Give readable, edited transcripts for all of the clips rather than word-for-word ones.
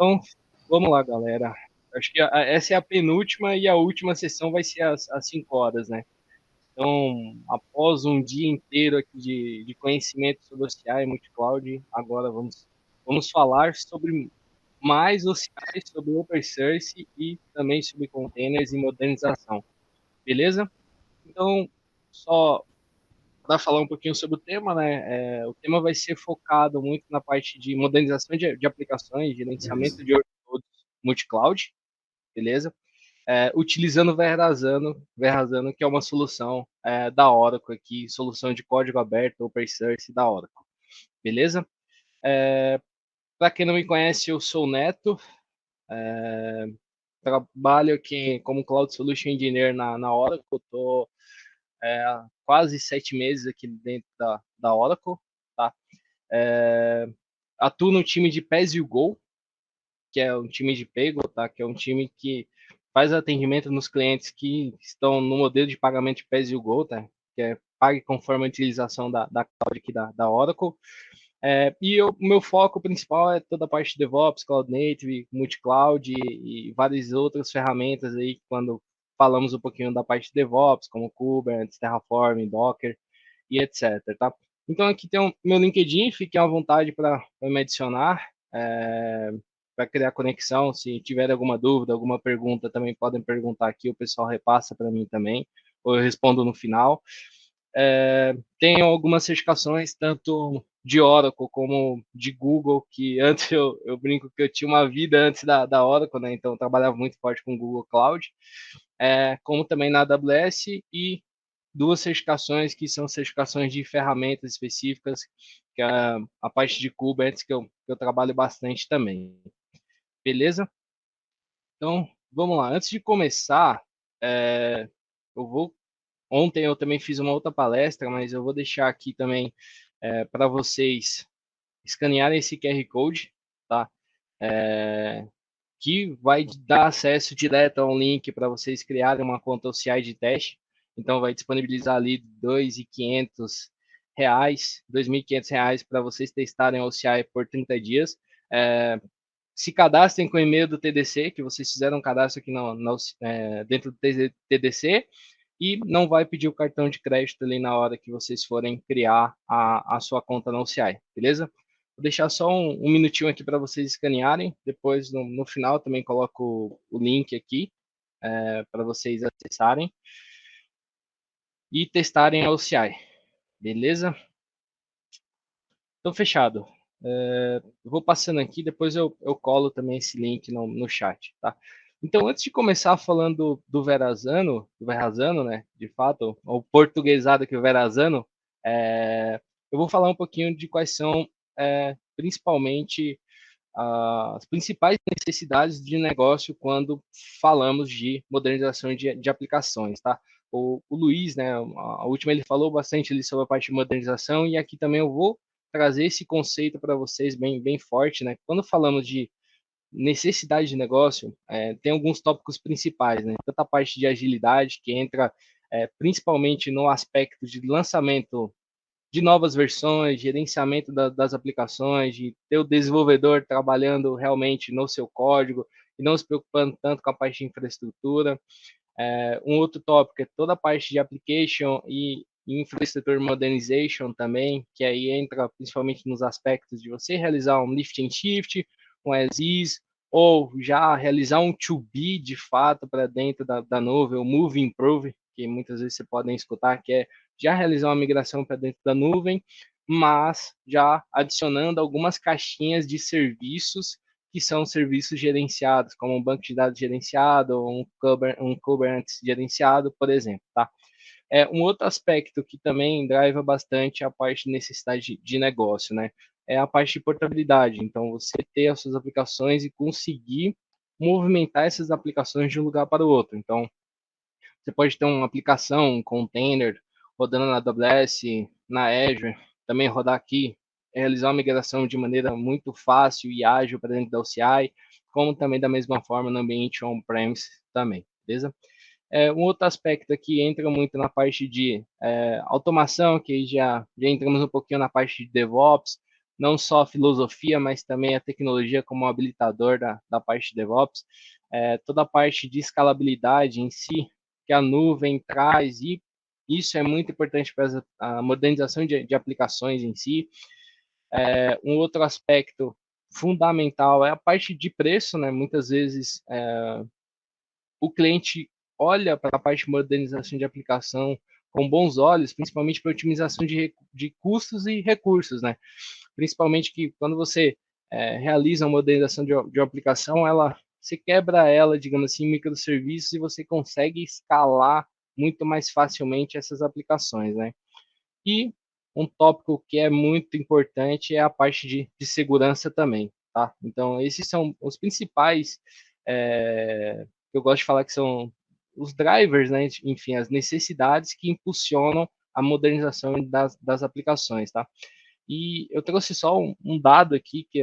Então, vamos lá, galera. Acho que essa é a penúltima e a última sessão vai ser às 5 horas, né? Então, após um dia inteiro aqui de conhecimento sobre OCI e multi-cloud, agora vamos falar sobre mais OCI, sobre Open Source e também sobre containers e modernização, beleza? Então, só para falar um pouquinho sobre o tema, né? O tema vai ser focado muito na parte de modernização de aplicações, gerenciamento de workloads multi-cloud, beleza? Utilizando o Verrazano, que é uma solução da Oracle aqui, solução de código aberto, open source da Oracle, beleza? Para quem não me conhece, eu sou o Neto, trabalho aqui como Cloud Solution Engineer na Oracle, estou há quase 7 meses aqui dentro da Oracle, tá? É, atuo no time de Pay You Go, que é um time de Paygo, tá? Que é um time que faz atendimento nos clientes que estão no modelo de pagamento de Pay You Go, tá? Que é pague conforme a utilização da cloud aqui da Oracle. E o meu foco principal é toda a parte de DevOps, Cloud Native, Multi-Cloud e várias outras ferramentas aí, quando falamos um pouquinho da parte de DevOps, como Kubernetes, Terraform, Docker e etc, tá? Então aqui tem o meu LinkedIn, fiquem à vontade para me adicionar, para criar conexão. Se tiver alguma dúvida, alguma pergunta, também podem perguntar aqui, o pessoal repassa para mim também, ou eu respondo no final. Tenho algumas certificações, tanto de Oracle como de Google, que antes eu brinco que eu tinha uma vida antes da Oracle, né? Então eu trabalhava muito forte com o Google Cloud, como também na AWS, e duas certificações que são certificações de ferramentas específicas, que é a parte de Kubernetes, que eu trabalho bastante também. Beleza? Então, vamos lá. Antes de começar, eu vou. Ontem eu também fiz uma outra palestra, mas eu vou deixar aqui também para vocês escanearem esse QR Code, tá? Que vai dar acesso direto a um link para vocês criarem uma conta OCI de teste. Então, vai disponibilizar ali R$ 2.500 para vocês testarem a OCI por 30 dias. Se cadastrem com o e-mail do TDC, que vocês fizeram um cadastro aqui dentro do TDC, e não vai pedir o cartão de crédito ali na hora que vocês forem criar a sua conta na OCI, beleza? Vou deixar só um minutinho aqui para vocês escanearem, depois no final também coloco o link aqui para vocês acessarem e testarem a OCI, beleza? Então, fechado. Eu vou passando aqui, depois eu colo também esse link no chat, tá? Então, antes de começar falando do Verrazano, né, de fato, o portuguesado que o Verrazano, eu vou falar um pouquinho de quais são, principalmente, as principais necessidades de negócio quando falamos de modernização de aplicações, tá? O Luiz, né, a última ele falou bastante ali sobre a parte de modernização, e aqui também eu vou trazer esse conceito para vocês bem forte, né? Quando falamos de necessidade de negócio, tem alguns tópicos principais, né? Tanta parte de agilidade que entra principalmente no aspecto de lançamento de novas versões, gerenciamento das aplicações, de ter o desenvolvedor trabalhando realmente no seu código e não se preocupando tanto com a parte de infraestrutura. Um outro tópico é toda a parte de application e infrastructure modernization também, que aí entra principalmente nos aspectos de você realizar um lift and shift, um as is, ou já realizar um to be de fato para dentro da nuvem, o move and improve, que muitas vezes você podem escutar, que é já realizar uma migração para dentro da nuvem, mas já adicionando algumas caixinhas de serviços que são serviços gerenciados, como um banco de dados gerenciado, ou um Kubernetes gerenciado, por exemplo, tá? Um outro aspecto que também driva bastante a parte de necessidade de negócio, né? É a parte de portabilidade. Então, você ter as suas aplicações e conseguir movimentar essas aplicações de um lugar para o outro. Então, você pode ter uma aplicação, um container, rodando na AWS, na Azure, também rodar aqui, realizar uma migração de maneira muito fácil e ágil para dentro da OCI, como também da mesma forma no ambiente on-premise também, beleza? Um outro aspecto aqui entra muito na parte de automação, que já entramos um pouquinho na parte de DevOps, não só a filosofia, mas também a tecnologia como habilitador da parte de DevOps, toda a parte de escalabilidade em si, que a nuvem traz, e isso é muito importante para a modernização de aplicações em si. Um outro aspecto fundamental é a parte de preço, né? Muitas vezes o cliente olha para a parte de modernização de aplicação com bons olhos, principalmente para otimização de custos e recursos, né? Principalmente que quando você realiza uma modernização de uma aplicação, você quebra ela, digamos assim, em microserviços e você consegue escalar muito mais facilmente essas aplicações, né? E um tópico que é muito importante é a parte de segurança também, tá? Então, esses são os principais, que eu gosto de falar que são os drivers, né? Enfim, as necessidades que impulsionam a modernização das aplicações, tá? E eu trouxe só um dado aqui, que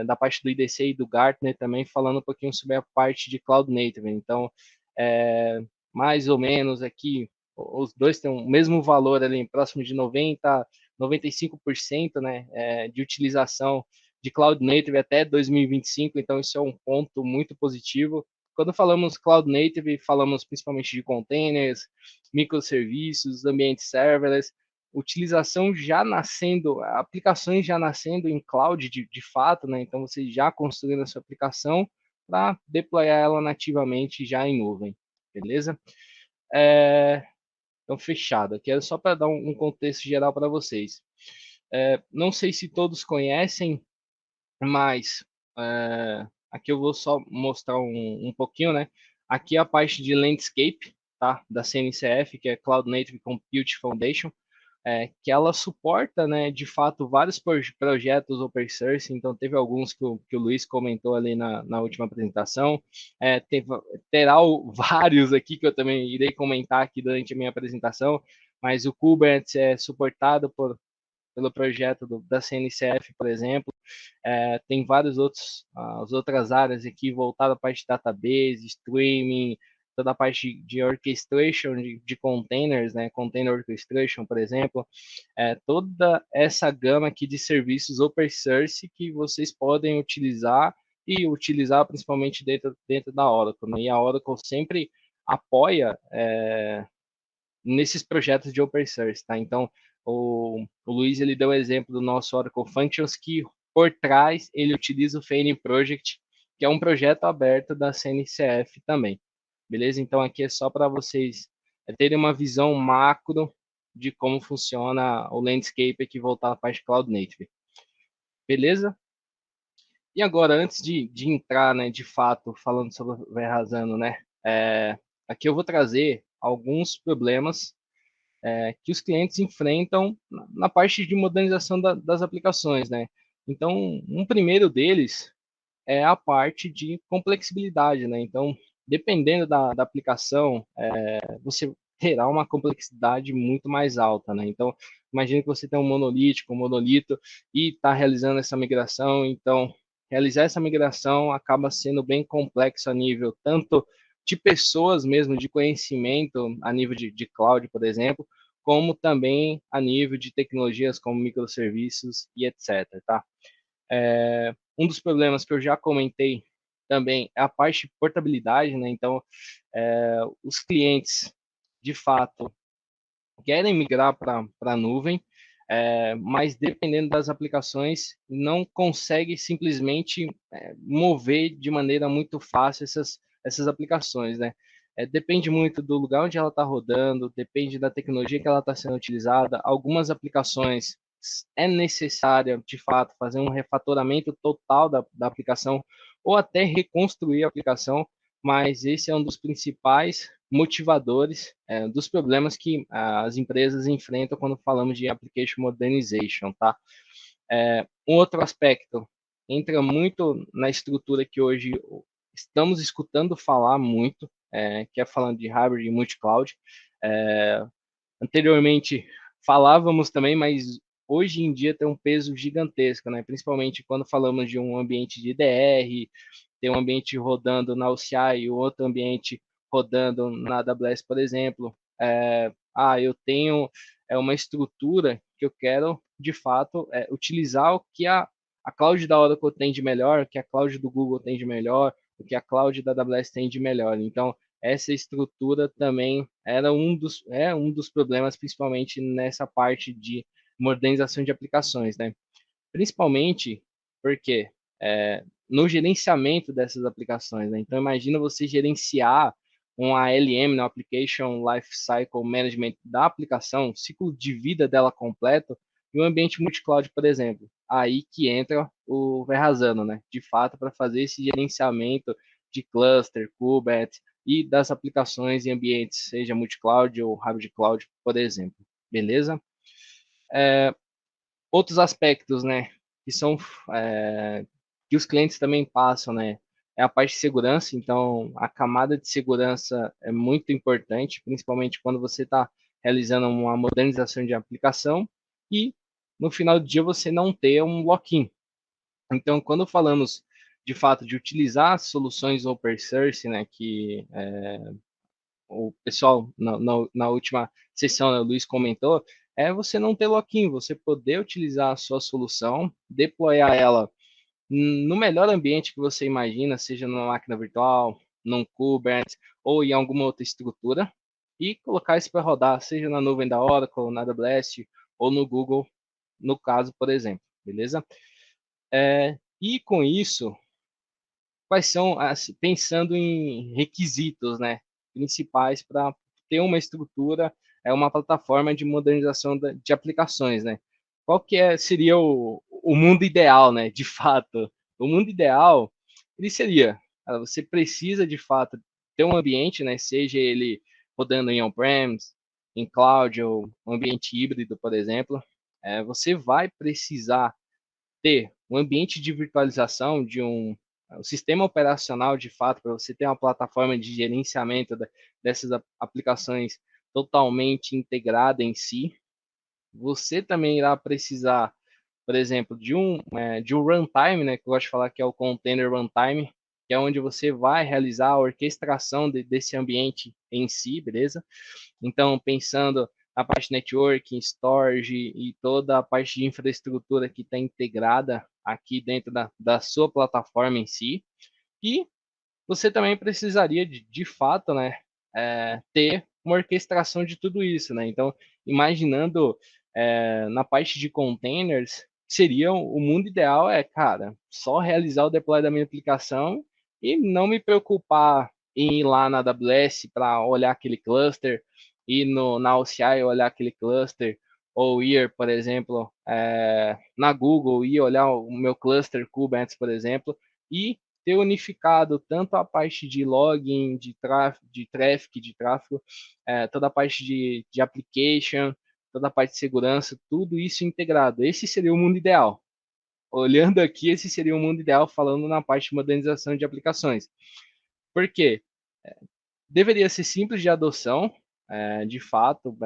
da parte do IDC e do Gartner também, falando um pouquinho sobre a parte de Cloud Native. Então, é, mais ou menos aqui, os dois têm o mesmo valor ali, próximo de 90, 95%, né, de utilização de Cloud Native até 2025, então isso é um ponto muito positivo. Quando falamos Cloud Native, falamos principalmente de containers, microserviços, ambientes serverless, utilização já nascendo, aplicações já nascendo em cloud de fato, né? Então você já construindo a sua aplicação para deployar ela nativamente já em nuvem, beleza? Então fechado. Aqui é só para dar um contexto geral para vocês. Não sei se todos conhecem, mas aqui eu vou só mostrar um pouquinho, né? Aqui é a parte de landscape, tá? Da CNCF, que é Cloud Native Compute Foundation, que ela suporta, né, de fato, vários projetos open source. Então, teve alguns que o Luiz comentou ali na última apresentação. Terá vários aqui que eu também irei comentar aqui durante a minha apresentação, mas o Kubernetes é suportado pelo projeto da CNCF, por exemplo. Tem vários as outras áreas aqui voltadas para a parte de database, streaming, toda a parte de orchestration de containers, né? Container orchestration, por exemplo. Toda essa gama aqui de serviços open source que vocês podem utilizar e utilizar principalmente dentro da Oracle, né? E a Oracle sempre apoia nesses projetos de open source, tá? Então, o Luiz, ele deu o exemplo do nosso Oracle Functions, que por trás ele utiliza o Fane Project, que é um projeto aberto da CNCF também, beleza? Então, aqui é só para vocês terem uma visão macro de como funciona o landscape aqui voltado à parte Cloud Native, beleza? E agora, antes de entrar, né, de fato, falando sobre o Verrazano, né, aqui eu vou trazer alguns problemas que os clientes enfrentam na parte de modernização das aplicações, né? Então, um primeiro deles é a parte de complexibilidade, né? Então, dependendo da aplicação, você terá uma complexidade muito mais alta, né? Então, imagine que você tem um monolito, e está realizando essa migração. Então, realizar essa migração acaba sendo bem complexo a nível tanto de pessoas mesmo, de conhecimento, a nível de cloud, por exemplo, como também a nível de tecnologias como microserviços e etc, tá? Um dos problemas que eu já comentei também é a parte de portabilidade, né? Então, os clientes, de fato, querem migrar para a nuvem, mas dependendo das aplicações, não consegue simplesmente mover de maneira muito fácil essas aplicações, né? Depende muito do lugar onde ela está rodando, depende da tecnologia que ela está sendo utilizada. Algumas aplicações é necessário, de fato, fazer um refatoramento total da aplicação ou até reconstruir a aplicação, mas esse é um dos principais motivadores dos problemas que as empresas enfrentam quando falamos de application modernization, tá? Um outro aspecto entra muito na estrutura que hoje estamos escutando falar muito, que é falando de hybrid e multi-cloud. Anteriormente falávamos também, mas hoje em dia tem um peso gigantesco, né? Principalmente quando falamos de um ambiente de DR, tem um ambiente rodando na OCI e o outro ambiente rodando na AWS, por exemplo. Eu tenho uma estrutura que eu quero de fato, utilizar o que a cloud da Oracle tem de melhor, o que a cloud do Google tem de melhor, o que a cloud da AWS tem de melhor. Então, essa estrutura também era um dos problemas, principalmente nessa parte de modernização de aplicações, né? Principalmente porque no gerenciamento dessas aplicações, né? Então, imagina você gerenciar um ALM, no Application Lifecycle Management da aplicação, ciclo de vida dela completo, em um ambiente multi-cloud, por exemplo. Aí que entra o Verrazano, né? De fato, para fazer esse gerenciamento de cluster, Kubernetes e das aplicações em ambientes, seja multi-cloud ou hybrid cloud, por exemplo. Beleza? Outros aspectos, né, que são que os clientes também passam, né, é a parte de segurança. Então, a camada de segurança é muito importante, principalmente quando você está realizando uma modernização de aplicação e no final do dia você não ter um lock-in. Então, quando falamos de fato de utilizar soluções open source, né, que o pessoal na última sessão, né, o Luiz comentou, é você não ter lock-in, você poder utilizar a sua solução, deployar ela no melhor ambiente que você imagina, seja numa máquina virtual, num Kubernetes ou em alguma outra estrutura, e colocar isso para rodar, seja na nuvem da Oracle, na AWS ou no Google, no caso, por exemplo, beleza? E com isso, quais são, assim, pensando em requisitos, né, principais para ter uma estrutura, uma plataforma de modernização de aplicações, né? Qual que seria o mundo ideal, né, de fato? O mundo ideal, ele seria, você precisa, de fato, ter um ambiente, né, seja ele rodando em on-premise, em cloud ou um ambiente híbrido, por exemplo, você vai precisar ter um ambiente de virtualização de um sistema operacional de fato, para você ter uma plataforma de gerenciamento dessas aplicações totalmente integrada em si. Você também irá precisar, por exemplo, de um runtime, né, que eu gosto de falar que é o container runtime, que é onde você vai realizar a orquestração desse ambiente em si, beleza? Então, pensando na parte de networking, storage e toda a parte de infraestrutura que está integrada aqui dentro da sua plataforma em si. E você também precisaria, de fato, né, ter uma orquestração de tudo isso, né? Então, imaginando na parte de containers, seria o mundo ideal cara, só realizar o deploy da minha aplicação e não me preocupar em ir lá na AWS para olhar aquele cluster, ir na OCI olhar aquele cluster, ou ir, por exemplo, na Google e olhar o meu cluster Kubernetes, por exemplo, e ter unificado tanto a parte de login, de tráfego, toda a parte de application, toda a parte de segurança, tudo isso integrado. Esse seria o mundo ideal. Olhando aqui, esse seria o mundo ideal, falando na parte de modernização de aplicações. Por quê? Deveria ser simples de adoção, de fato,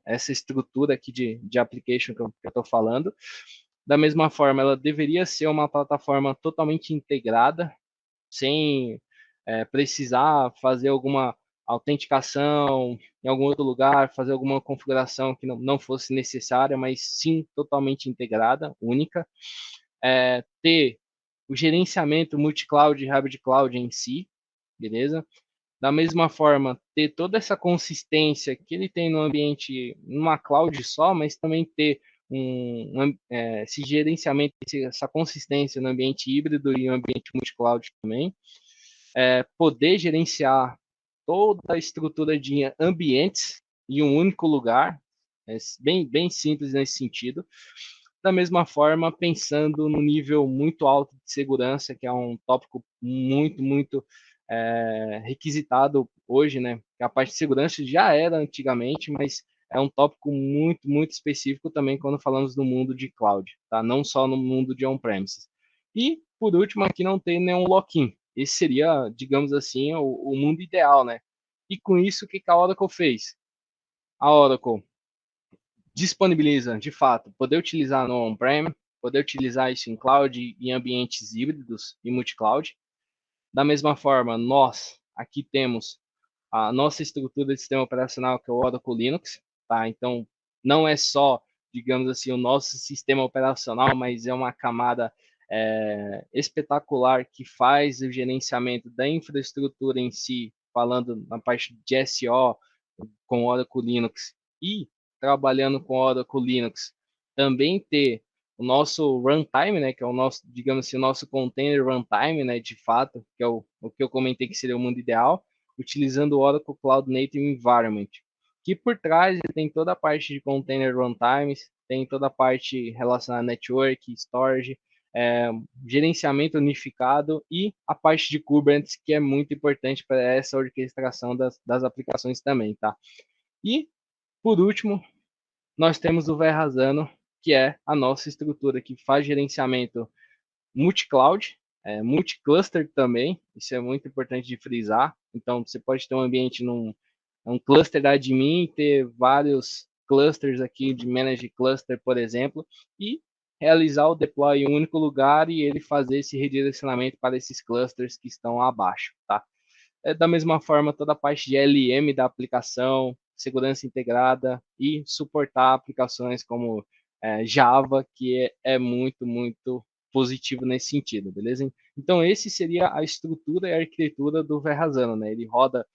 essa estrutura aqui de application que eu estou falando. Da mesma forma, ela deveria ser uma plataforma totalmente integrada, sem precisar fazer alguma autenticação em algum outro lugar, fazer alguma configuração que não fosse necessária, mas sim totalmente integrada, única. Ter o gerenciamento multi-cloud e hybrid cloud em si, beleza? Da mesma forma, ter toda essa consistência que ele tem no ambiente, numa cloud só, mas também ter esse gerenciamento, essa consistência no ambiente híbrido e no ambiente multi-cloud também. Poder gerenciar toda a estrutura de ambientes em um único lugar, bem simples nesse sentido. Da mesma forma, pensando no nível muito alto de segurança, que é um tópico muito requisitado hoje, né? A parte de segurança já era antigamente, mas é um tópico muito específico também quando falamos no mundo de cloud, tá? Não só no mundo de on-premises. E, por último, aqui não tem nenhum lock-in. Esse seria, digamos assim, o mundo ideal, né? E com isso, o que a Oracle fez? A Oracle disponibiliza, de fato, poder utilizar no on-prem, poder utilizar isso em cloud e em ambientes híbridos e multi-cloud. Da mesma forma, nós aqui temos a nossa estrutura de sistema operacional, que é o Oracle Linux, tá? Então, não é só digamos assim, o nosso sistema operacional, mas é uma camada espetacular que faz o gerenciamento da infraestrutura em si, falando na parte de SO com Oracle Linux e trabalhando com Oracle Linux, também ter o nosso runtime, né, que é o nosso, digamos assim, o nosso container runtime, né, de fato, que é o que eu comentei que seria o mundo ideal, utilizando o Oracle Cloud Native Environment, que por trás tem toda a parte de container runtimes, tem toda a parte relacionada a network, storage, gerenciamento unificado e a parte de Kubernetes, que é muito importante para essa orquestração das aplicações também, tá? E, por último, nós temos o Verrazano, que é a nossa estrutura que faz gerenciamento multi-cloud, multi-cluster também, isso é muito importante de frisar. Então, você pode ter um ambiente um cluster da admin, ter vários clusters aqui de manage cluster, por exemplo, e realizar o deploy em um único lugar e ele fazer esse redirecionamento para esses clusters que estão abaixo, tá? Da mesma forma, toda a parte de LM da aplicação, segurança integrada e suportar aplicações como Java, que é muito, muito positivo nesse sentido, beleza? Então, esse seria a estrutura e a arquitetura do Verrazano, né? Ele roda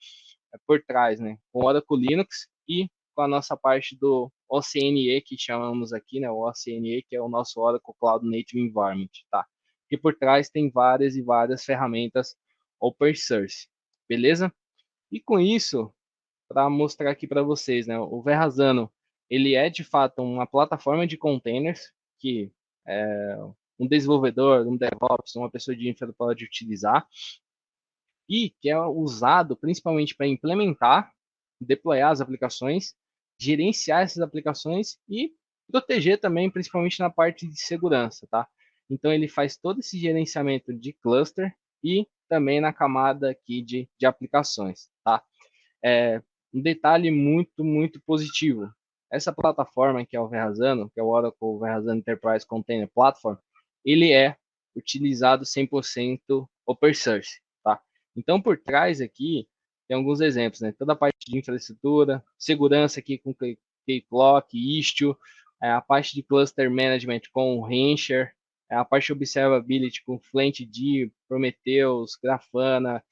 por trás, né? Com o Oracle Linux e com a nossa parte do OCNE, que chamamos aqui, né? O OCNE, que é o nosso Oracle Cloud Native Environment, tá? E por trás tem várias e várias ferramentas open source, beleza? E com isso, para mostrar aqui para vocês, né? O Verrazano, ele é de fato uma plataforma de containers que um desenvolvedor, um DevOps, uma pessoa de infra pode utilizar e que é usado principalmente para implementar, deployar as aplicações, gerenciar essas aplicações e proteger também, principalmente na parte de segurança, tá? Então ele faz todo esse gerenciamento de cluster e também na camada aqui de aplicações, tá? Um detalhe muito, muito positivo. Essa plataforma que é o Verrazano, que é o Oracle Verrazano Enterprise Container Platform, ele é utilizado 100% open source, tá? Então, por trás aqui, tem alguns exemplos, né? Toda a parte de infraestrutura, segurança aqui com Keycloak, Istio, a parte de cluster management com o Rancher, a parte de observability com FlintD, Prometheus, Grafana,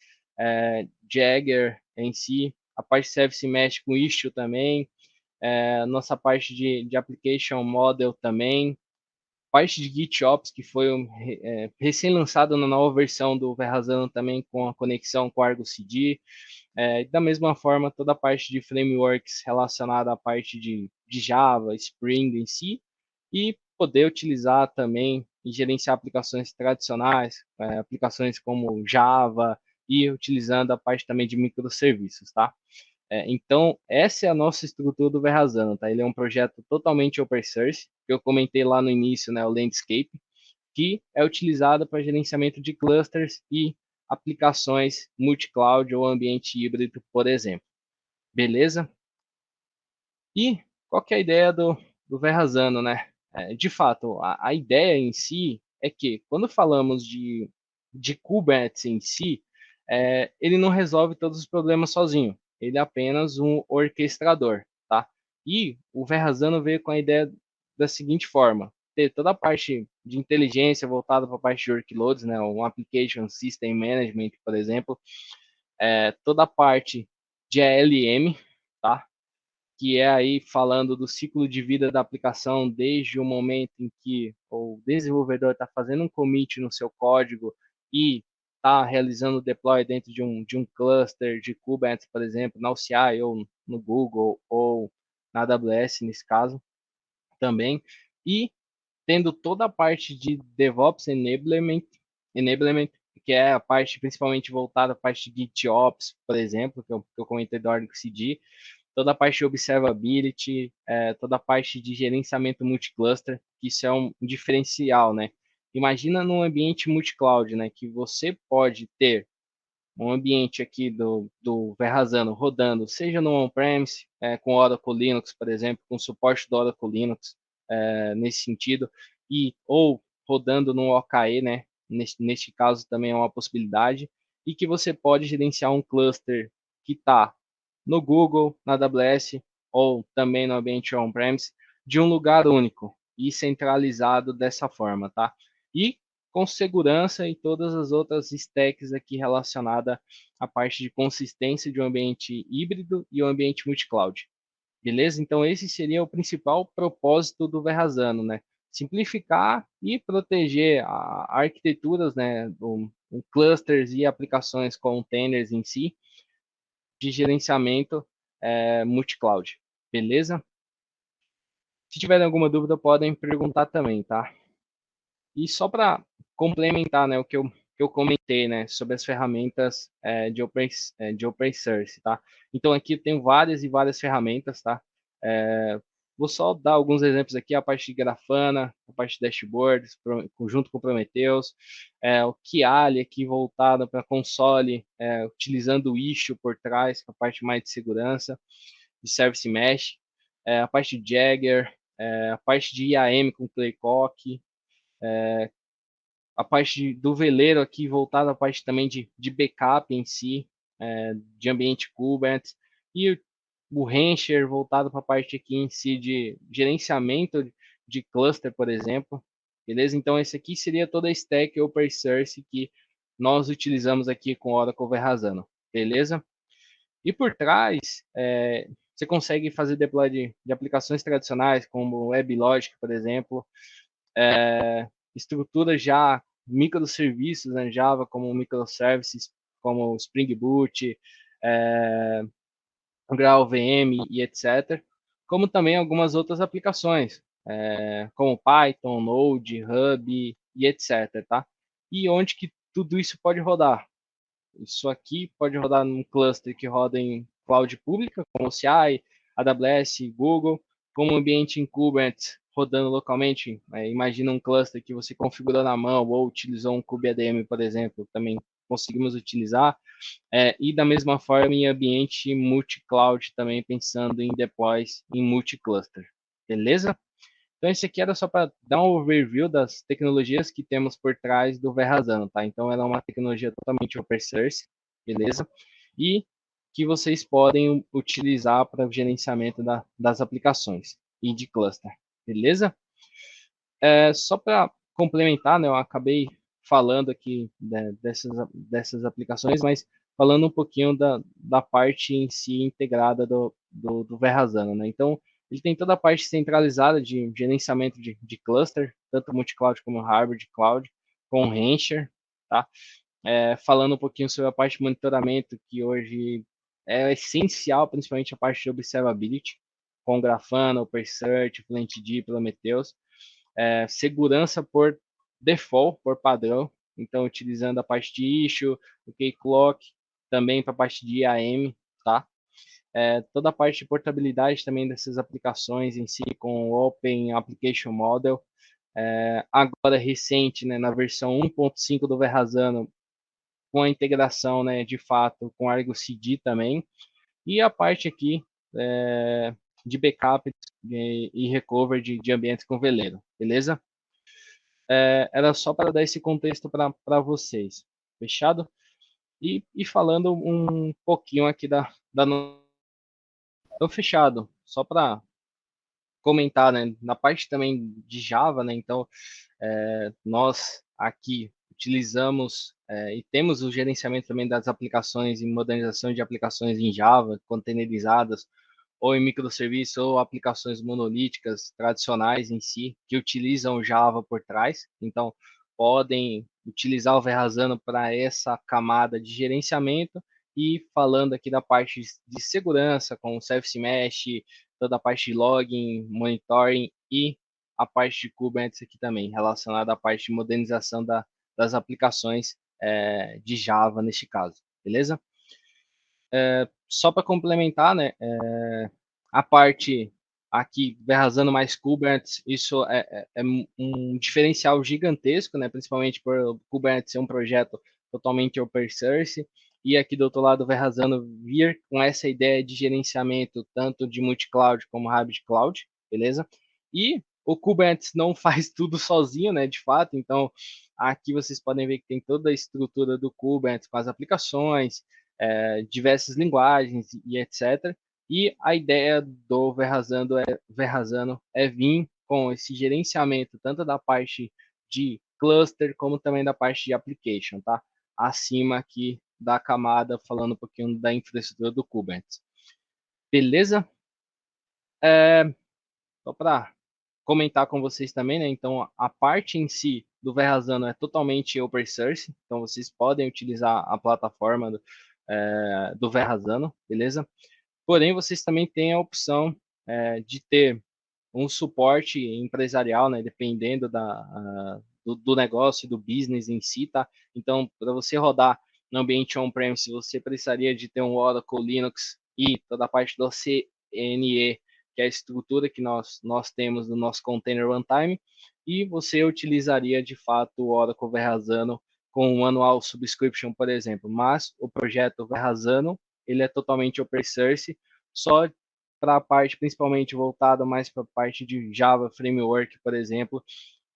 Jagger em si, a parte de Service Mesh com Istio também, nossa parte de Application Model também, parte de GitOps, que foi recém-lançado na nova versão do Verrazano também com a conexão com o Argo CD, da mesma forma toda a parte de frameworks relacionada à parte de Java, Spring em si, e poder utilizar também e gerenciar aplicações tradicionais, aplicações como Java, e utilizando a parte também de microserviços, tá? Então, essa é a nossa estrutura do Verrazano, tá? Ele é um projeto totalmente open source, que eu comentei lá no início, né, o Landscape, que é utilizado para gerenciamento de clusters e aplicações multi-cloud ou ambiente híbrido, por exemplo. Beleza? E qual que é a ideia do Verrazano, né? De fato, a ideia em si é que, quando falamos de Kubernetes em si, ele não resolve todos os problemas sozinho. Ele é apenas um orquestrador, tá? E o Verrazano veio com a ideia da seguinte forma: ter toda a parte de inteligência voltada para a parte de workloads, né? Um Application System Management, por exemplo, toda a parte de ALM, tá? Que é aí falando do ciclo de vida da aplicação desde o momento em que o desenvolvedor está fazendo um commit no seu código e está realizando o deploy dentro de um cluster de Kubernetes, por exemplo, na OCI ou no Google ou na AWS nesse caso também, e tendo toda a parte de DevOps enablement, que é a parte principalmente voltada à parte de GitOps, por exemplo, que eu comentei do Argo CD, toda a parte de observability, toda a parte de gerenciamento multicluster, que isso é um diferencial, né? Imagina num ambiente multi-cloud, né, que você pode ter um ambiente aqui do Verrazano rodando, seja no on-premise, com Oracle Linux, por exemplo, com suporte do Oracle Linux, nesse sentido, ou rodando no OKE, né? Neste caso também é uma possibilidade, e que você pode gerenciar um cluster que está no Google, na AWS, ou também no ambiente on-premise, de um lugar único e centralizado dessa forma, tá? E com segurança e todas as outras stacks aqui relacionadas à parte de consistência de um ambiente híbrido e um ambiente multi-cloud. Beleza? Então, esse seria o principal propósito do Verrazano, né? Simplificar e proteger a arquiteturas, né, do clusters e aplicações containers em si, de gerenciamento multi-cloud. Beleza? Se tiverem alguma dúvida, podem perguntar também, tá? E só para complementar, né, o que eu comentei, né, sobre as ferramentas de open source, tá? Então aqui tem várias e várias ferramentas, tá? É, vou só dar alguns exemplos aqui, a parte de Grafana, a parte de dashboards, junto com o Prometheus, o Kiali aqui voltado para console, utilizando o Issue por trás, com a parte mais de segurança, de Service Mesh, a parte de Jagger, a parte de IAM com Claycock, a parte do veleiro aqui voltada à parte também de backup em si, de ambiente Kubernetes, e o Rancher voltado para a parte aqui em si de gerenciamento de cluster, por exemplo, beleza? Então esse aqui seria toda a stack open source que nós utilizamos aqui com Oracle Verrazano, beleza? E por trás, você consegue fazer deploy de aplicações tradicionais, como WebLogic, por exemplo, estruturas já microserviços em Java, como microservices, como Spring Boot, GraalVM e etc., como também algumas outras aplicações, como Python, Node, Hub e etc., tá? E onde que tudo isso pode rodar? Isso aqui pode rodar num cluster que roda em cloud pública, como CI, AWS, Google, como ambiente em Kubernetes rodando localmente. Imagina um cluster que você configurou na mão ou utilizou um kubeadm, por exemplo, também conseguimos utilizar. E da mesma forma em ambiente multi-cloud, também pensando em deploys em multi-cluster. Beleza? Então, esse aqui era só para dar um overview das tecnologias que temos por trás do Verrazano, tá? Então, ela é uma tecnologia totalmente open source, beleza? E que vocês podem utilizar para o gerenciamento das aplicações e de cluster, beleza? Só para complementar, né, eu acabei falando aqui, né, dessas aplicações, mas falando um pouquinho da parte em si integrada do Verrazano, né? Então, ele tem toda a parte centralizada de gerenciamento de cluster, tanto multi-cloud como hybrid cloud, com Rancher, tá? Falando um pouquinho sobre a parte de monitoramento, que hoje é essencial, principalmente a parte de observability, com Grafana, OpenSearch, PlantD, Prometheus. Segurança por default, por padrão, então utilizando a parte de issue, o Keycloak, também para a parte de IAM, tá? Toda a parte de portabilidade também dessas aplicações em si, com o Open Application Model, agora recente, né, na versão 1.5 do Verrazano, com a integração, né, de fato, com Argo CD também, e a parte aqui de backup e recovery de ambientes com veleiro, beleza? Era só para dar esse contexto para vocês, fechado? E falando um pouquinho aqui Então, fechado, só para comentar, né, na parte também de Java, né, então, nós aqui utilizamos e temos o gerenciamento também das aplicações e modernização de aplicações em Java, containerizadas, ou em microserviços, ou aplicações monolíticas tradicionais em si, que utilizam Java por trás. Então, podem utilizar o Verrazano para essa camada de gerenciamento. E falando aqui da parte de segurança, com o Service Mesh, toda a parte de login, monitoring e a parte de Kubernetes aqui também, relacionada à parte de modernização das aplicações de Java neste caso, beleza? Só para complementar, né, a parte aqui, Verrazano mais Kubernetes, isso é um diferencial gigantesco, né, principalmente por o Kubernetes ser um projeto totalmente open source, e aqui do outro lado, o Verrazano vir com essa ideia de gerenciamento tanto de multi-cloud como hybrid cloud, beleza? E o Kubernetes não faz tudo sozinho, né, de fato, então aqui vocês podem ver que tem toda a estrutura do Kubernetes com as aplicações, diversas linguagens e etc. E a ideia do Verrazano é vir com esse gerenciamento, tanto da parte de cluster, como também da parte de application, tá? Acima aqui da camada, falando um pouquinho da infraestrutura do Kubernetes. Beleza? Só para comentar com vocês também, né? Então, a parte em si do Verrazano é totalmente open source, então vocês podem utilizar a plataforma do Verrazano, beleza? Porém, vocês também têm a opção de ter um suporte empresarial, né? Dependendo do negócio, do business em si, tá? Então, para você rodar no ambiente on-premise, você precisaria de ter um Oracle Linux e toda a parte do CNE, que é a estrutura que nós temos no nosso container runtime, e você utilizaria de fato o Oracle Verrazano com um annual subscription, por exemplo. Mas o projeto Verrazano, ele é totalmente open source, só para a parte principalmente voltada mais para a parte de Java Framework, por exemplo,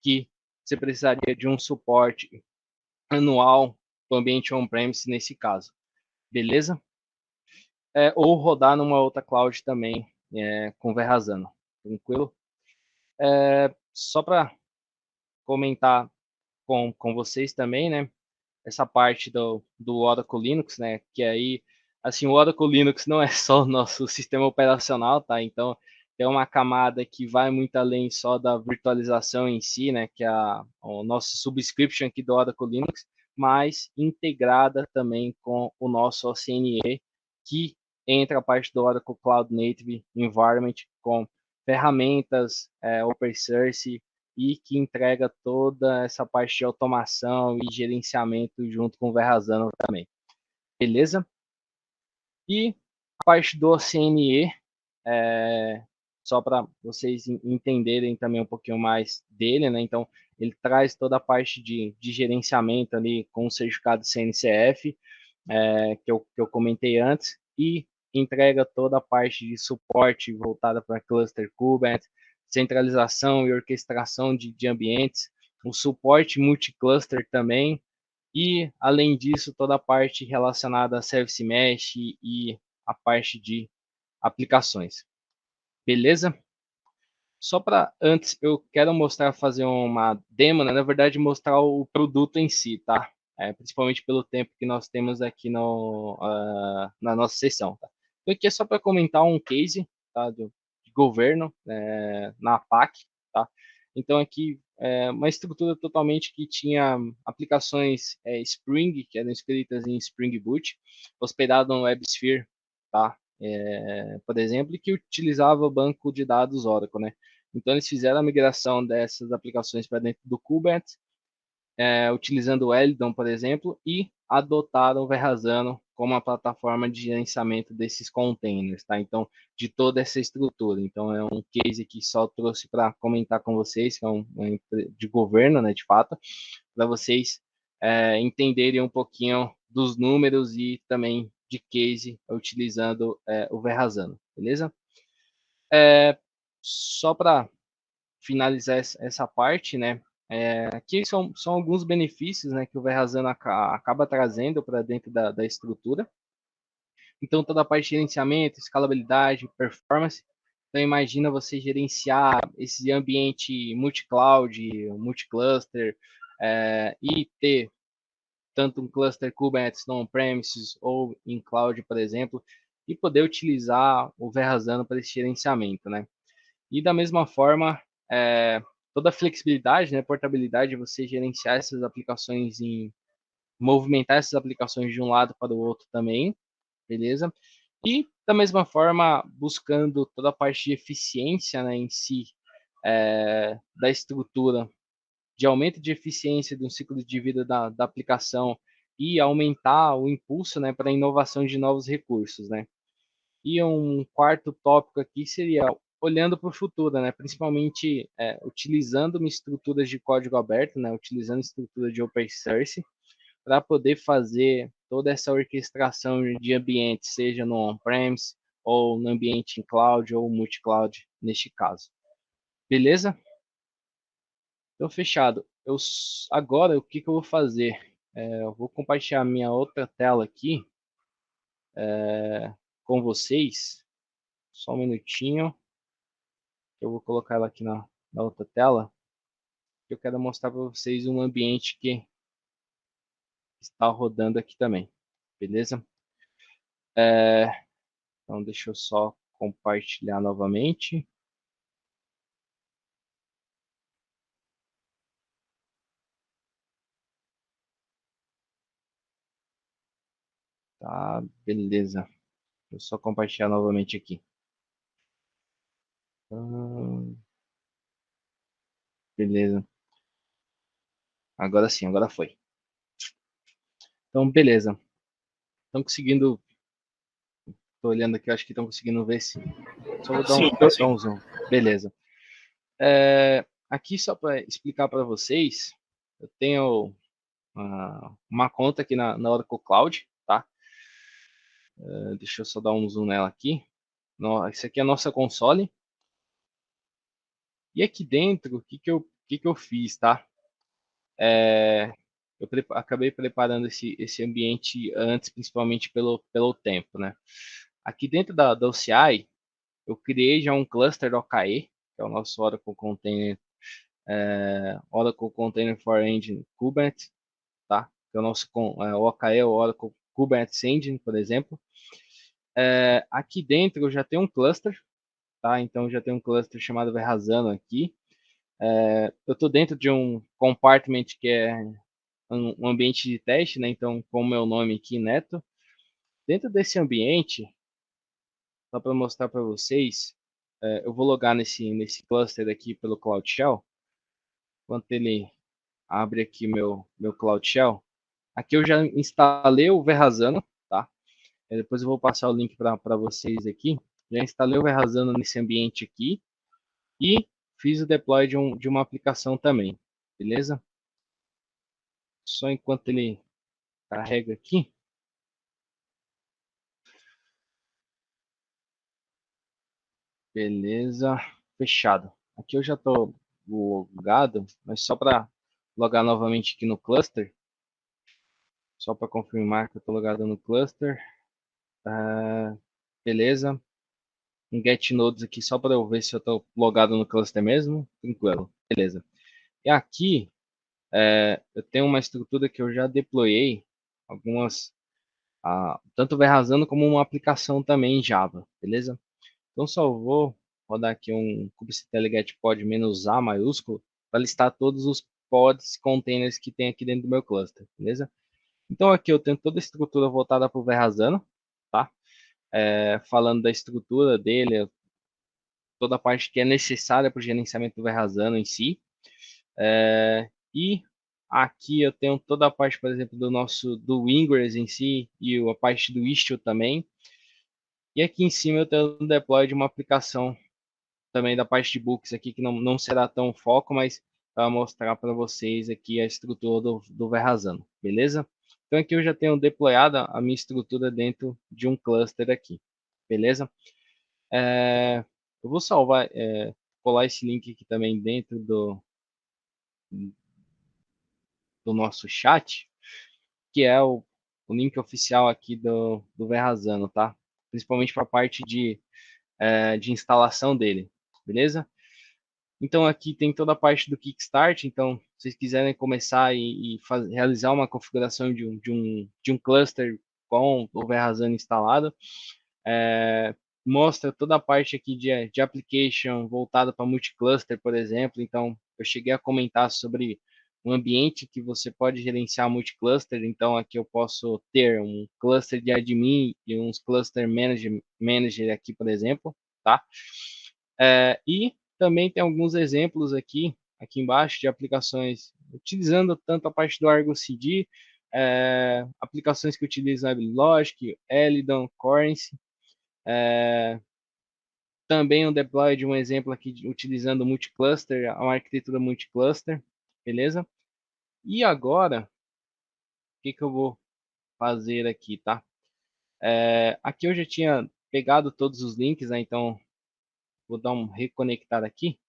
que você precisaria de um suporte anual para o ambiente on-premise nesse caso. Beleza? Ou rodar numa outra cloud também, com Verrazano. Tranquilo? Só para comentar com vocês também, né? Essa parte do Oracle Linux, né? Que aí, assim, o Oracle Linux não é só o nosso sistema operacional, tá? Então, tem uma camada que vai muito além só da virtualização em si, né? Que é o nosso subscription aqui do Oracle Linux, mas integrada também com o nosso OCNE, que entra a parte do Oracle Cloud Native Environment com ferramentas open source e que entrega toda essa parte de automação e gerenciamento junto com o Verrazano também. Beleza? E a parte do CNE, só para vocês entenderem também um pouquinho mais dele, né? Então, ele traz toda a parte de gerenciamento ali com o certificado CNCF, que eu comentei antes, e entrega toda a parte de suporte voltada para cluster Kubernetes, centralização e orquestração de ambientes, o suporte multicluster também, e, além disso, toda a parte relacionada a Service Mesh e a parte de aplicações. Beleza? Só para antes, eu quero mostrar, fazer uma demo, né? Na verdade, mostrar o produto em si, tá? Principalmente pelo tempo que nós temos aqui na nossa sessão, tá? Então, aqui é só para comentar um case, tá? De governo, na PAC, tá? Então, aqui é uma estrutura totalmente que tinha aplicações Spring, que eram escritas em Spring Boot, hospedado no WebSphere, tá? Por exemplo, e que utilizava o banco de dados Oracle, né? Então, eles fizeram a migração dessas aplicações para dentro do Kubernetes, utilizando o Elidon, por exemplo, e adotaram o Verrazano como a plataforma de gerenciamento desses containers, tá? Então, de toda essa estrutura. Então, é um case que só trouxe para comentar com vocês, que é de governo, né, de fato, para vocês entenderem um pouquinho dos números e também de case utilizando o Verrazano, beleza? Só para finalizar essa parte, né? Aqui são alguns benefícios, né, que o Verrazano acaba trazendo para dentro da estrutura. Então, toda a parte de gerenciamento, escalabilidade, performance. Então, imagina você gerenciar esse ambiente multi-cloud, multi-cluster, e ter tanto um cluster Kubernetes on-premises ou em cloud, por exemplo, e poder utilizar o Verrazano para esse gerenciamento, né? E da mesma forma, toda a flexibilidade, né, portabilidade, você gerenciar essas aplicações movimentar essas aplicações de um lado para o outro também, beleza? E da mesma forma, buscando toda a parte de eficiência, né, em si, da estrutura, de aumento de eficiência do ciclo de vida da aplicação e aumentar o impulso, né, para a inovação de novos recursos, né? E um quarto tópico aqui seria olhando para o futuro, né? Principalmente utilizando uma estrutura de código aberto, né? Utilizando estrutura de open source para poder fazer toda essa orquestração de ambientes, seja no on-premise ou no ambiente em cloud ou multi-cloud, neste caso. Beleza? Então, fechado. Agora, o que eu vou fazer? Eu vou compartilhar minha outra tela aqui com vocês. Só um minutinho. Eu vou colocar ela aqui na outra tela. Eu quero mostrar para vocês um ambiente que está rodando aqui também. Beleza? Então, deixa eu só compartilhar novamente. Tá, beleza. Deixa eu só compartilhar novamente aqui. Beleza. Agora sim, agora foi. Então, beleza. Estão conseguindo. Tô olhando aqui, acho que estão conseguindo ver sim. Só vou Sim, dar sim. um zoom. Beleza. Aqui, só para explicar para vocês, eu tenho uma conta aqui na Oracle Cloud, tá? Deixa eu só dar um zoom nela aqui. Esse aqui é a nossa console. E aqui dentro, o que que eu fiz, tá? Eu acabei preparando esse ambiente antes, principalmente pelo tempo, né? Aqui dentro da OCI, eu criei já um cluster OKE, que é o nosso Oracle Container for Engine Kubernetes, tá? Que é o nosso OKE, o Oracle Kubernetes Engine, por exemplo. Aqui dentro eu já tenho um cluster, tá? Então eu já tenho um cluster chamado Verrazano aqui. Eu estou dentro de um compartment que é um ambiente de teste, né? Então, com o meu nome aqui, Neto. Dentro desse ambiente, só para mostrar para vocês, eu vou logar nesse cluster aqui pelo Cloud Shell. Enquanto ele abre aqui meu Cloud Shell, aqui eu já instalei o Verrazano, tá? Depois eu vou passar o link para vocês aqui. Já instalei o Verrazano nesse ambiente aqui e fiz o deploy de uma aplicação também, beleza? Só enquanto ele carrega aqui. Beleza, fechado. Aqui eu já estou logado, mas só para logar novamente aqui no cluster, só para confirmar que eu estou logado no cluster. Beleza. Um get nodes aqui só para eu ver se eu estou logado no cluster mesmo. Tranquilo. Beleza. E aqui eu tenho uma estrutura que eu já deployei algumas, tanto o Verrazano como uma aplicação também em Java, beleza? Então só vou rodar aqui um kubectl get pod "-a" maiúsculo para listar todos os pods, containers que tem aqui dentro do meu cluster, beleza? Então aqui eu tenho toda a estrutura voltada para o Verrazano, tá? Falando da estrutura dele, toda a parte que é necessária para o gerenciamento do Verrazano em si. E aqui eu tenho toda a parte, por exemplo, do Ingress em si e a parte do Istio também. E aqui em cima eu tenho um deploy de uma aplicação também da parte de books aqui, que não será tão foco, mas para mostrar para vocês aqui a estrutura do Verrazano, beleza? Então aqui eu já tenho deployada a minha estrutura dentro de um cluster aqui, beleza? Eu vou colar esse link aqui também dentro do nosso chat, que é o link oficial aqui do Verrazano, tá? Principalmente para a parte de instalação dele, beleza? Então aqui tem toda a parte do Kickstart, então se vocês quiserem começar e realizar uma configuração de um cluster com o Verrazano instalado, mostra toda a parte aqui de application voltada para multicluster, por exemplo. Então eu cheguei a comentar sobre um ambiente que você pode gerenciar multicluster, então aqui eu posso ter um cluster de admin e uns cluster manager aqui, por exemplo, tá? E também tem alguns exemplos aqui embaixo de aplicações utilizando tanto a parte do Argo CD, aplicações que utilizam WebLogic, Elidon, Currency, também um deploy de um exemplo aqui utilizando multicluster, uma arquitetura multicluster, beleza? E agora, o que eu vou fazer aqui, tá? Aqui eu já tinha pegado todos os links, né? Então vou dar um reconectar aqui.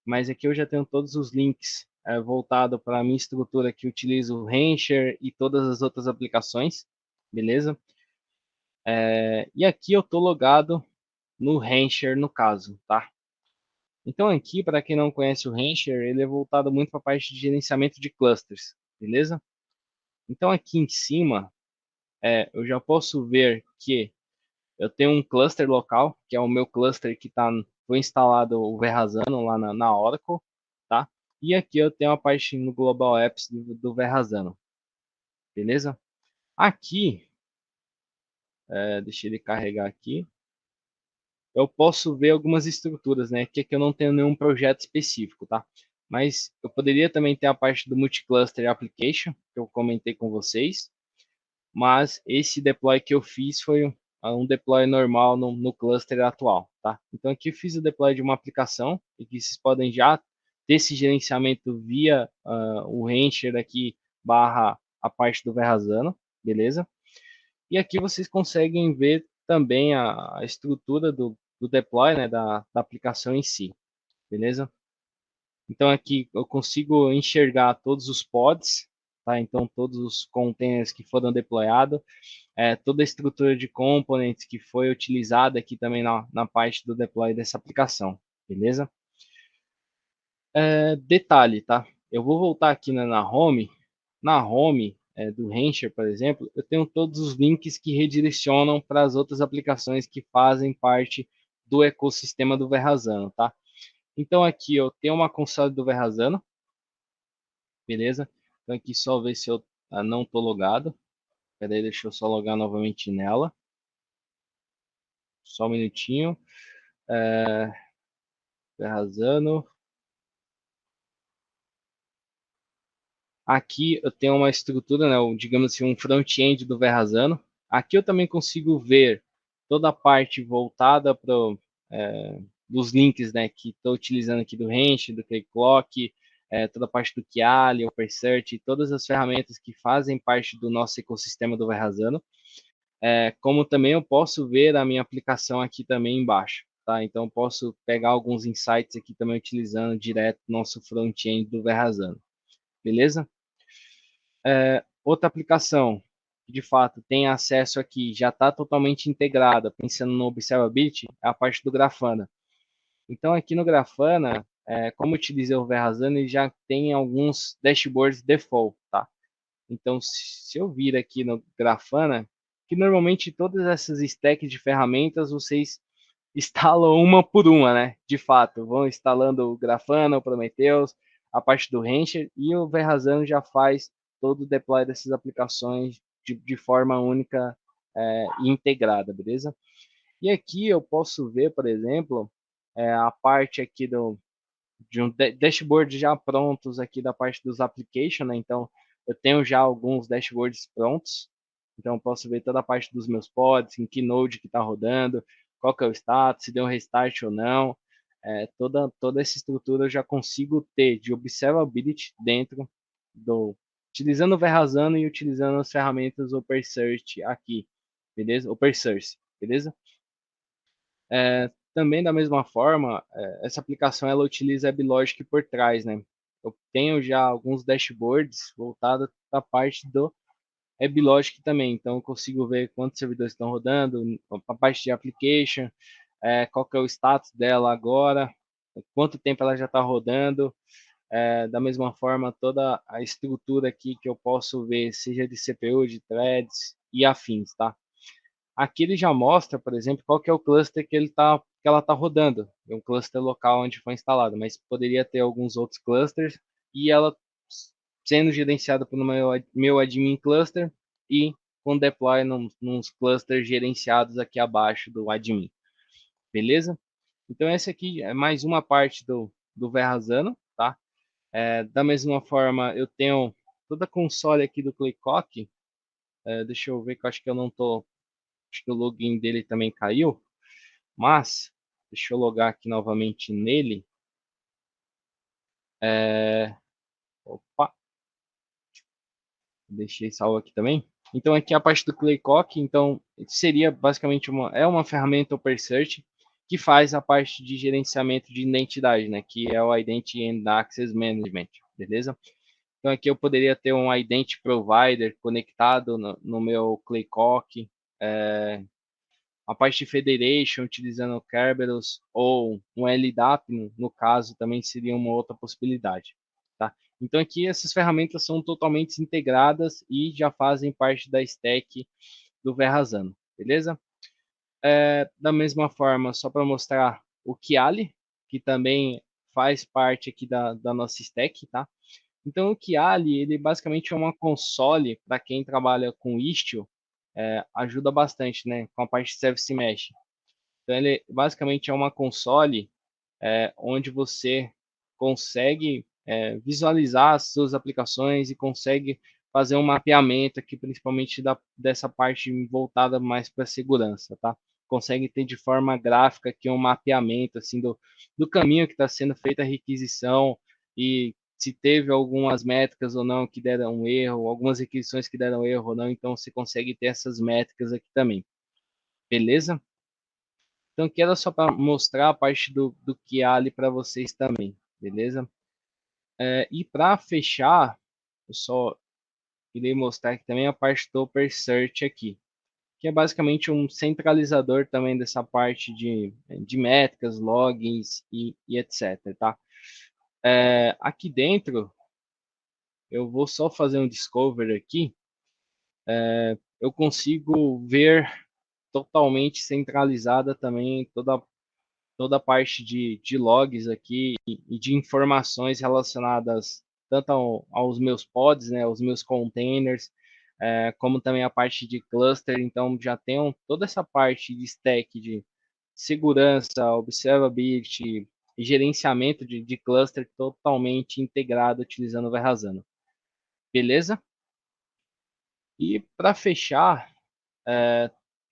Mas aqui eu já tenho todos os links voltado para a minha estrutura que utiliza o Rancher e todas as outras aplicações, beleza? E aqui eu estou logado no Rancher, no caso, tá? Então aqui, para quem não conhece o Rancher, ele é voltado muito para a parte de gerenciamento de clusters, beleza? Então aqui em cima, eu já posso ver que eu tenho um cluster local, que é o meu cluster que foi instalado o Verrazano lá na Oracle, tá? E aqui eu tenho a parte no Global Apps do Verrazano, beleza? Aqui, deixa ele carregar aqui, eu posso ver algumas estruturas, né? Que aqui eu não tenho nenhum projeto específico, tá? Mas eu poderia também ter a parte do Multicluster Application, que eu comentei com vocês, mas esse deploy que eu fiz foi um deploy normal no cluster atual, tá? Então aqui eu fiz o deploy de uma aplicação e que vocês podem já ter esse gerenciamento via o Rancher aqui barra a parte do Verrazano, beleza? E aqui vocês conseguem ver também a estrutura do deploy, né, da aplicação em si, beleza? Então aqui eu consigo enxergar todos os pods, tá? Então todos os containers que foram deployados, toda a estrutura de components que foi utilizada aqui também na parte do deploy dessa aplicação, beleza? Detalhe, tá? Eu vou voltar aqui na home. Na home do Rancher, por exemplo, eu tenho todos os links que redirecionam para as outras aplicações que fazem parte do ecossistema do Verrazano, tá? Então aqui eu tenho uma console do Verrazano, beleza? Então aqui só ver se eu não estou logado. Peraí, deixa eu só logar novamente nela. Só um minutinho. Verrazano. Aqui eu tenho uma estrutura, né, digamos assim, um front-end do Verrazano. Aqui eu também consigo ver toda a parte voltada para dos links, né, que estou utilizando aqui do Ranch, do Keycloak, toda a parte do Kiali, OpenSearch, todas as ferramentas que fazem parte do nosso ecossistema do Verrazano. Como também eu posso ver a minha aplicação aqui também embaixo, tá? Então eu posso pegar alguns insights aqui também utilizando direto nosso front-end do Verrazano, beleza? Outra aplicação que de fato tem acesso aqui, já está totalmente integrada, pensando no Observability, é a parte do Grafana. Então aqui no Grafana, como eu utilizei o Verrazano, ele já tem alguns dashboards default, tá? Então se eu vir aqui no Grafana, que normalmente todas essas stacks de ferramentas vocês instalam uma por uma, né? De fato, vão instalando o Grafana, o Prometheus, a parte do Rancher e o Verrazano já faz todo o deploy dessas aplicações de forma única e integrada, beleza? E aqui eu posso ver, por exemplo, a parte aqui de um dashboard já prontos aqui da parte dos applications, né? Então, eu tenho já alguns dashboards prontos. Então, eu posso ver toda a parte dos meus pods, em que node que está rodando, qual que é o status, se deu um restart ou não. Toda essa estrutura eu já consigo ter de observability dentro utilizando o Verrazano e utilizando as ferramentas OpenSearch aqui, beleza? OpenSearch, beleza? Também da mesma forma, essa aplicação ela utiliza a AppLogic por trás, né? Eu tenho já alguns dashboards voltados para a parte do AppLogic também, então eu consigo ver quantos servidores estão rodando, a parte de application, qual que é o status dela agora, quanto tempo ela já está rodando, da mesma forma toda a estrutura aqui que eu posso ver, seja de CPU, de threads e afins, tá? Aqui ele já mostra, por exemplo, qual que é o cluster que ela está rodando. É um cluster local onde foi instalado, mas poderia ter alguns outros clusters e ela sendo gerenciada pelo meu admin cluster e com deploy nos clusters gerenciados aqui abaixo do admin. Beleza? Então essa aqui é mais uma parte do Verrazano, tá? Da mesma forma, eu tenho toda a console aqui do Claycock. Deixa eu ver que eu acho que eu não tô. Acho que o login dele também caiu. Mas, deixa eu logar aqui novamente nele. Opa, deixei salvo aqui também. Então aqui é a parte do Claycock, então seria basicamente uma ferramenta OpenSearch que faz a parte de gerenciamento de identidade, né, que é o Identity and Access Management, beleza? Então aqui eu poderia ter um Identity Provider conectado no meu Claycock, a parte de Federation utilizando o Kerberos ou um LDAP, no caso, também seria uma outra possibilidade. Tá? Então aqui essas ferramentas são totalmente integradas e já fazem parte da stack do Verrazano, beleza? Da mesma forma, só para mostrar o Kiali, que também faz parte aqui da nossa stack, tá? Então o Kiali, ele basicamente é uma console para quem trabalha com Istio, ajuda bastante, né, com a parte de Service Mesh. Então ele basicamente é uma console onde você consegue visualizar as suas aplicações e consegue fazer um mapeamento aqui, principalmente dessa parte voltada mais para segurança, tá? Consegue ter de forma gráfica aqui um mapeamento assim do caminho que está sendo feita a requisição e se teve algumas métricas ou não que deram um erro, algumas requisições que deram erro ou não, então você consegue ter essas métricas aqui também, beleza? Então, aqui era só para mostrar a parte do que há ali para vocês também, beleza? E para fechar, eu só irei mostrar aqui também a parte do Search aqui, que é basicamente um centralizador também dessa parte de métricas, logins e etc, tá? Aqui dentro, eu vou só fazer um discover aqui, eu consigo ver totalmente centralizada também toda a parte de logs aqui e de informações relacionadas tanto aos meus pods, né, aos meus containers, como também a parte de cluster. Então, já tenho toda essa parte de stack de segurança, observability e gerenciamento de cluster totalmente integrado utilizando o Verrazano. Beleza? E para fechar,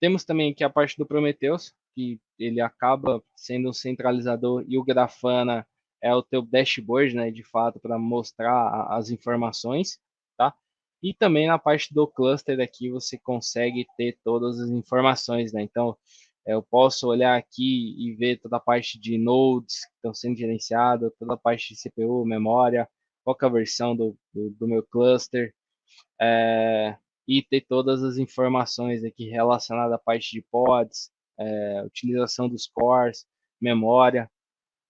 temos também aqui a parte do Prometheus, que ele acaba sendo um centralizador e o Grafana é o teu dashboard, né, de fato, para mostrar as informações, tá? E também na parte do cluster aqui você consegue ter todas as informações, né? Então, eu posso olhar aqui e ver toda a parte de nodes que estão sendo gerenciadas, toda a parte de CPU, memória, qual que é a versão do meu cluster, e ter todas as informações aqui relacionadas à parte de pods, utilização dos cores, memória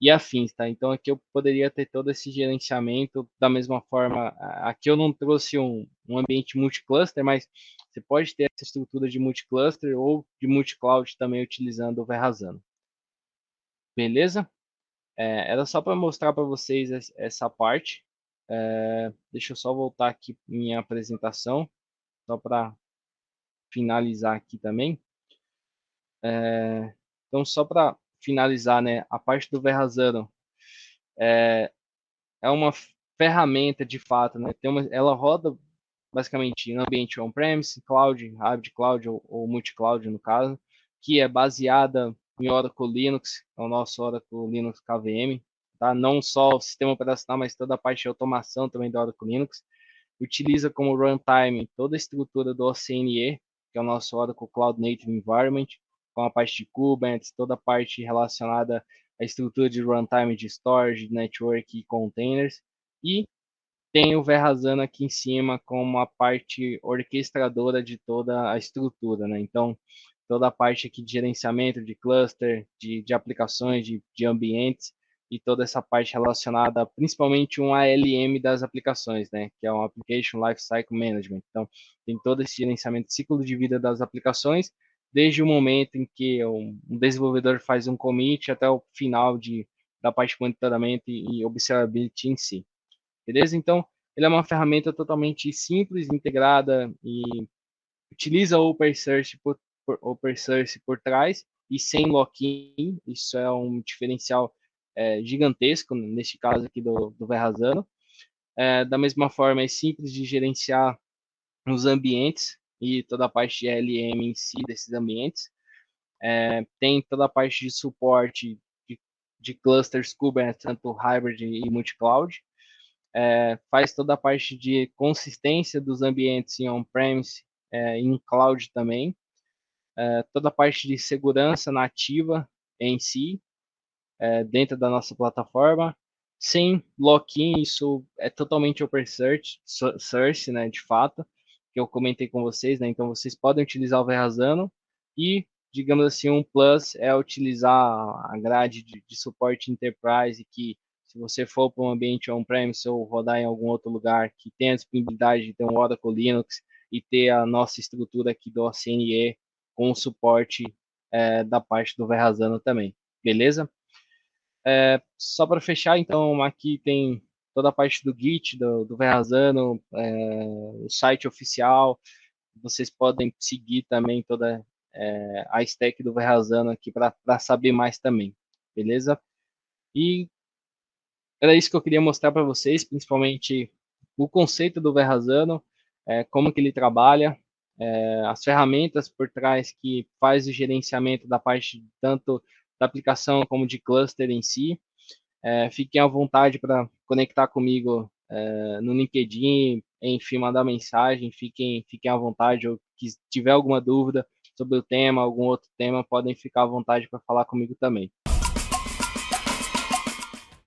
e afins, tá? Então aqui eu poderia ter todo esse gerenciamento da mesma forma. Aqui eu não trouxe um ambiente multicluster, mas você pode ter essa estrutura de multicluster ou de multicloud também utilizando o Verrazano. Beleza? Era só para mostrar para vocês essa parte. Deixa eu só voltar aqui minha apresentação, só para finalizar aqui também. Então, só para finalizar, né, a parte do Verrazano é uma ferramenta de fato, né? Ela roda basicamente em ambiente on-premise, cloud, hybrid cloud ou multi-cloud no caso, que é baseada em Oracle Linux, é o nosso Oracle Linux KVM, tá? Não só o sistema operacional, mas toda a parte de automação também do Oracle Linux. Utiliza como runtime toda a estrutura do OCNE, que é o nosso Oracle Cloud Native Environment, com a parte de Kubernetes, toda a parte relacionada à estrutura de runtime de storage, network e containers. E tem o Verrazano aqui em cima como a parte orquestradora de toda a estrutura, né? Então, toda a parte aqui de gerenciamento de cluster, de aplicações, de ambientes e toda essa parte relacionada principalmente um ALM das aplicações, né? Que é um Application Lifecycle Management. Então, tem todo esse gerenciamento de ciclo de vida das aplicações, desde o momento em que um desenvolvedor faz um commit até o final da parte de monitoramento e observability em si. Beleza? Então, ele é uma ferramenta totalmente simples, integrada e utiliza o Open Source por trás e sem lock-in. Isso é um diferencial gigantesco, neste caso aqui do Verrazano. Da mesma forma, é simples de gerenciar os ambientes e toda a parte de LM em si desses ambientes. Tem toda a parte de suporte de clusters Kubernetes, tanto hybrid e multi-cloud. Faz toda a parte de consistência dos ambientes em on-premise, em cloud também, toda a parte de segurança nativa em si, dentro da nossa plataforma, sem lock-in. Isso é totalmente open source, né, de fato, que eu comentei com vocês, né, então vocês podem utilizar o Verrazano e digamos assim, um plus é utilizar a grade de suporte Enterprise, que se você for para um ambiente on-premise ou rodar em algum outro lugar que tenha a disponibilidade de ter um Oracle Linux e ter a nossa estrutura aqui do OCNE com o suporte da parte do Verrazano também, beleza? Só para fechar, então, aqui tem toda a parte do Git, do Verrazano, o site oficial, vocês podem seguir também toda a stack do Verrazano aqui para saber mais também, beleza? E era isso que eu queria mostrar para vocês, principalmente o conceito do Verrazano, como que ele trabalha, as ferramentas por trás que faz o gerenciamento da parte tanto da aplicação como de cluster em si. Fiquem à vontade para conectar comigo no LinkedIn, enfim, mandar mensagem, fiquem à vontade, ou se tiver alguma dúvida sobre o tema, algum outro tema, podem ficar à vontade para falar comigo também.